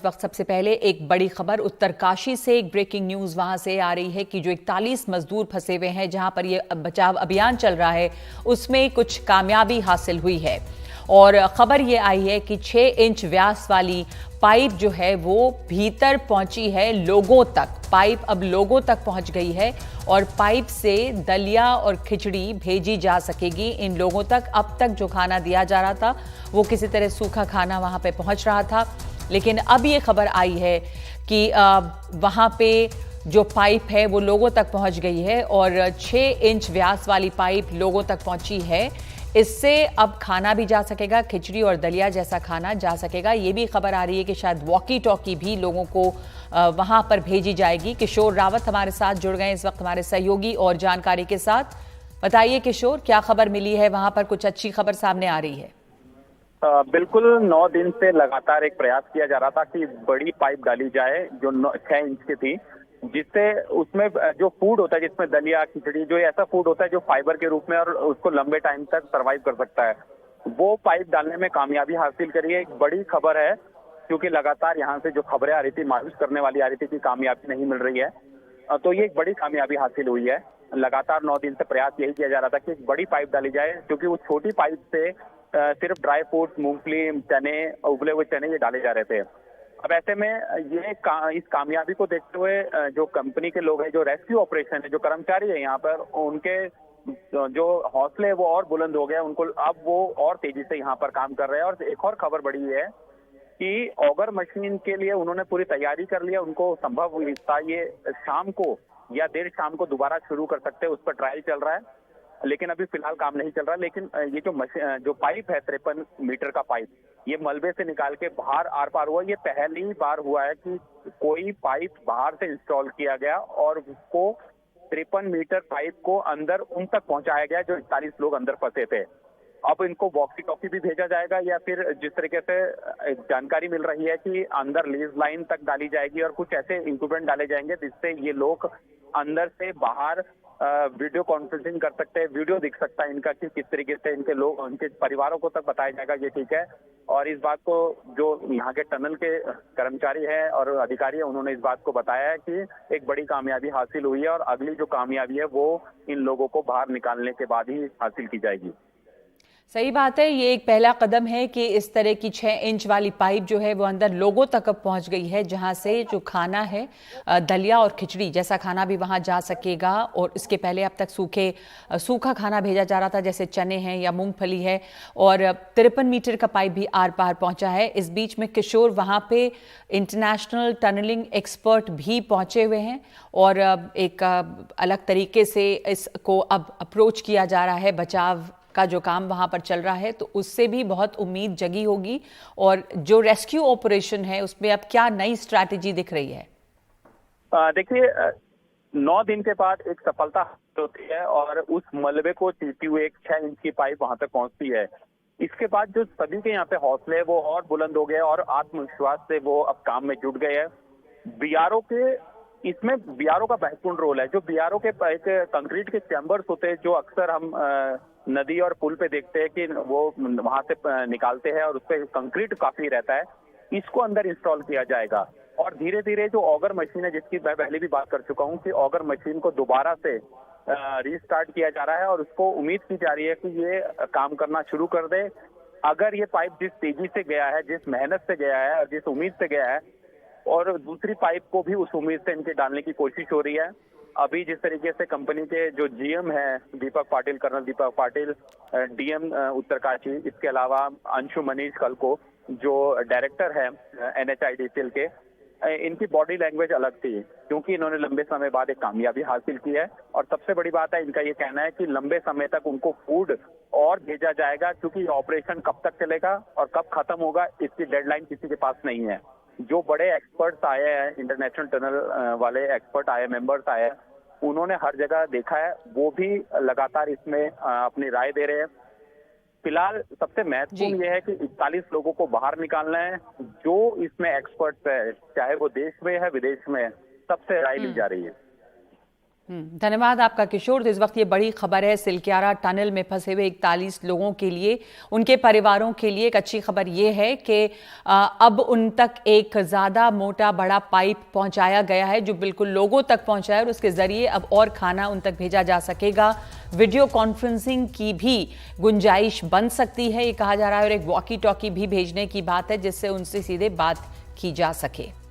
वक्त सबसे पहले एक बड़ी खबर उत्तरकाशी से, एक ब्रेकिंग न्यूज वहां से आ रही है कि जो 41 मजदूर फंसे हुए हैं जहां पर ये बचाव अभियान चल रहा है उसमें कुछ कामयाबी हासिल हुई है। और खबर ये आई है कि 6 इंच व्यास वाली पाइप जो है वो भीतर पहुंची है लोगों तक। पाइप अब लोगों तक पहुंच गई है और पाइप से दलिया और खिचड़ी भेजी जा सकेगी इन लोगों तक। अब तक जो खाना दिया जा रहा था वो किसी तरह सूखा खाना वहां पे पहुंच रहा था, लेकिन अब ये खबर आई है कि वहां पे जो पाइप है वो लोगों तक पहुंच गई है और 6 इंच व्यास वाली पाइप लोगों तक पहुंची है। इससे अब खाना भी जा सकेगा, खिचड़ी और दलिया जैसा खाना जा सकेगा। ये भी खबर आ रही है कि शायद वॉकी टॉकी भी लोगों को वहां पर भेजी जाएगी। किशोर रावत हमारे साथ जुड़ गए इस वक्त हमारे सहयोगी और जानकारी के साथ। बताइए किशोर, क्या खबर मिली है? वहां पर कुछ अच्छी खबर सामने आ रही है? बिल्कुल 9 दिन से लगातार एक प्रयास किया जा रहा था कि बड़ी पाइप डाली जाए जो 6 इंच की थी, जिससे उसमें जो फूड होता है, जिसमें दलिया खिचड़ी, जो ऐसा फूड होता है जो फाइबर के रूप में और उसको लंबे टाइम तक सरवाइव कर सकता है, वो पाइप डालने में कामयाबी हासिल करी है। एक बड़ी खबर है क्योंकि लगातार यहाँ से जो खबरें आ रही थी, मायूस करने वाली आ रही थी कि कामयाबी नहीं मिल रही है, तो ये एक बड़ी कामयाबी हासिल हुई है। लगातार 9 दिन से प्रयास यही किया जा रहा था कि एक बड़ी पाइप डाली जाए, क्योंकि वो छोटी पाइप से सिर्फ ड्राई फ्रूट, मूंगफली, चने, उबले हुए चने ये डाले जा रहे थे। अब ऐसे में इस कामयाबी को देखते हुए जो कंपनी के लोग हैं, जो रेस्क्यू ऑपरेशन है, जो कर्मचारी है यहाँ पर, उनके जो हौसले वो और बुलंद हो गए। उनको अब वो और तेजी से यहाँ पर काम कर रहे हैं। और एक और खबर बड़ी है कि ऑगर मशीन के लिए उन्होंने पूरी तैयारी कर लिया। उनको संभव था ये शाम को या देर शाम को दोबारा शुरू कर सकते हैं, उस पर ट्रायल चल रहा है, लेकिन अभी फिलहाल काम नहीं चल रहा। लेकिन ये जो पाइप है 53 मीटर का पाइप, ये मलबे से निकाल के बाहर आर पार हुआ। ये पहली बार हुआ है कि कोई पाइप बाहर से इंस्टॉल किया गया और उसको 53 मीटर पाइप को अंदर उन तक पहुंचाया गया जो 41 लोग अंदर फंसे थे। अब इनको वॉकी टॉकी भी भेजा जाएगा या फिर जिस तरीके से जानकारी मिल रही है कि अंदर लीज लाइन तक डाली जाएगी और कुछ ऐसे इंस्ट्रूमेंट डाले जाएंगे जिससे ये लोग अंदर से बाहर वीडियो कॉन्फ्रेंसिंग कर सकते हैं। वीडियो दिख सकता है इनका कि किस तरीके से इनके लोग, उनके परिवारों को तक बताया जाएगा ये ठीक है। और इस बात को जो यहाँ के टनल के कर्मचारी हैं और अधिकारी हैं, उन्होंने इस बात को बताया है कि एक बड़ी कामयाबी हासिल हुई है और अगली जो कामयाबी है वो इन लोगों को बाहर निकालने के बाद ही हासिल की जाएगी। सही बात है, ये एक पहला कदम है कि इस तरह की 6 इंच वाली पाइप जो है वो अंदर लोगों तक अब पहुंच गई है, जहां से जो खाना है दलिया और खिचड़ी जैसा खाना भी वहां जा सकेगा। और इसके पहले अब तक सूखा खाना भेजा जा रहा था, जैसे चने हैं या मूंगफली है। और 53 मीटर का पाइप भी आर पार पहुंचा है। इस बीच में किशोर, वहां पे इंटरनेशनल टनलिंग एक्सपर्ट भी पहुंचे हुए हैं और एक अलग तरीके से इसको अब अप्रोच किया जा रहा है। बचाव का जो काम वहां पर चल रहा है तो उससे भी बहुत उम्मीद जगी होगी। और जो रेस्क्यू ऑपरेशन है उसमें अब क्या नई स्ट्रैटेजी दिख रही है? देखिए, 9 दिन के बाद एक सफलता होती है और उस मलबे को चीरती हुई एक 6 इंच की पाइप वहां तक पहुंचती है। इसके बाद जो सभी के यहाँ पे हौसले वो और बुलंद हो गए और आत्मविश्वास से वो अब काम में जुट गए हैं। बीआरओ के इसमें बीआरओ का महत्वपूर्ण रोल है। जो बीआरओ के एक कंक्रीट के चैम्बर्स होते हैं जो अक्सर हम नदी और पुल पे देखते हैं कि वो वहां से निकालते हैं और उस पर कंक्रीट काफी रहता है, इसको अंदर इंस्टॉल किया जाएगा। और धीरे धीरे जो ऑगर मशीन है, जिसकी मैं पहले भी बात कर चुका हूँ कि ऑगर मशीन को दोबारा से रीस्टार्ट किया जा रहा है और उसको उम्मीद की जा रही है कि ये काम करना शुरू कर दे। अगर ये पाइप जिस तेजी से गया है, जिस मेहनत से गया है और जिस उम्मीद से गया है, और दूसरी पाइप को भी उस उम्मीद से इनके डालने की कोशिश हो रही है। अभी जिस तरीके से कंपनी के जो जीएम है दीपक पाटिल, कर्नल दीपक पाटिल, डीएम उत्तरकाशी, इसके अलावा अंशु मनीष कलको जो डायरेक्टर है एनएचआईडीसीएल के, इनकी बॉडी लैंग्वेज अलग थी क्योंकि इन्होंने लंबे समय बाद एक कामयाबी हासिल की है। और सबसे बड़ी बात है, इनका ये कहना है कि लंबे समय तक उनको फूड और भेजा जाएगा, क्योंकि ऑपरेशन कब तक चलेगा और कब खत्म होगा इसकी डेडलाइन किसी के पास नहीं है। जो बड़े एक्सपर्ट्स आए हैं, इंटरनेशनल टनल वाले एक्सपर्ट आए, मेंबर्स आए, उन्होंने हर जगह देखा है, वो भी लगातार इसमें अपनी राय दे रहे हैं। फिलहाल सबसे महत्वपूर्ण यह है कि 41 लोगों को बाहर निकालना है। जो इसमें एक्सपर्ट्स है, चाहे वो देश में है विदेश में, सबसे राय ली जा रही है। धन्यवाद आपका किशोर। तो इस वक्त ये बड़ी खबर है सिलक्यारा टनल में फंसे हुए 41 लोगों के लिए, उनके परिवारों के लिए एक अच्छी खबर ये है कि अब उन तक एक ज़्यादा मोटा बड़ा पाइप पहुंचाया गया है जो बिल्कुल लोगों तक पहुंचा है और उसके ज़रिए अब और खाना उन तक भेजा जा सकेगा। वीडियो कॉन्फ्रेंसिंग की भी गुंजाइश बन सकती है, ये कहा जा रहा है, और एक वॉकी टॉकी भी भेजने की बात है जिससे उनसे सीधे बात की जा सके।